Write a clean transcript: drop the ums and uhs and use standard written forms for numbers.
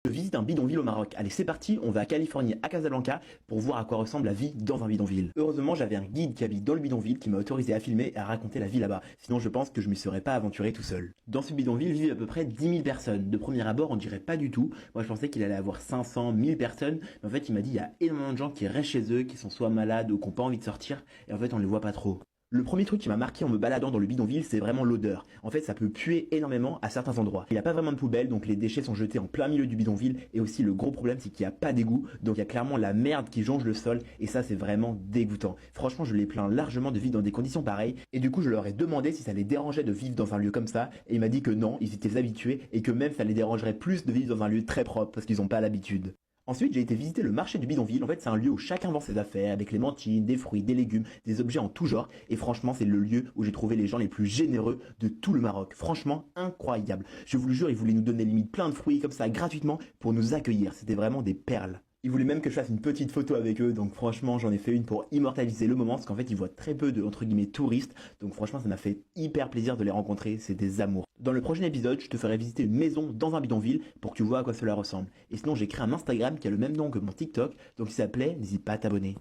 Je visite un bidonville au Maroc. Allez, c'est parti, on va à Californie, à Casablanca, pour voir à quoi ressemble la vie dans un bidonville. Heureusement, j'avais un guide qui habite dans le bidonville qui m'a autorisé à filmer et à raconter la vie là-bas. Sinon, je pense que je m'y serais pas aventuré tout seul. Dans ce bidonville vivent à peu près 10 000 personnes. De premier abord, on dirait pas du tout. Moi, je pensais qu'il allait avoir 500, 1000 personnes. Mais en fait, il m'a dit il y a énormément de gens qui restent chez eux, qui sont soit malades ou qui n'ont pas envie de sortir. Et en fait, on les voit pas trop. Le premier truc qui m'a marqué en me baladant dans le bidonville, c'est vraiment l'odeur. En fait, ça peut puer énormément à certains endroits. Il n'y a pas vraiment de poubelle, donc les déchets sont jetés en plein milieu du bidonville. Et aussi, le gros problème, c'est qu'il n'y a pas d'égout. Donc il y a clairement la merde qui jonche le sol. Et ça, c'est vraiment dégoûtant. Franchement, je les plains largement de vivre dans des conditions pareilles. Et du coup, je leur ai demandé si ça les dérangeait de vivre dans un lieu comme ça. Et il m'a dit que non, ils étaient habitués. Et que même ça les dérangerait plus de vivre dans un lieu très propre, parce qu'ils n'ont pas l'habitude. Ensuite, j'ai été visiter le marché du bidonville. En fait, c'est un lieu où chacun vend ses affaires, avec les mantines, des fruits, des légumes, des objets en tout genre. Et franchement, c'est le lieu où j'ai trouvé les gens les plus généreux de tout le Maroc. Franchement, incroyable. Je vous le jure, ils voulaient nous donner limite plein de fruits comme ça, gratuitement, pour nous accueillir. C'était vraiment des perles. Ils voulaient même que je fasse une petite photo avec eux, donc franchement j'en ai fait une pour immortaliser le moment, parce qu'en fait ils voient très peu de, entre guillemets, touristes, donc franchement ça m'a fait hyper plaisir de les rencontrer, c'est des amours. Dans le prochain épisode, je te ferai visiter une maison dans un bidonville pour que tu vois à quoi cela ressemble. Et sinon j'ai créé un Instagram qui a le même nom que mon TikTok, donc il s'appelait, n'hésite pas à t'abonner.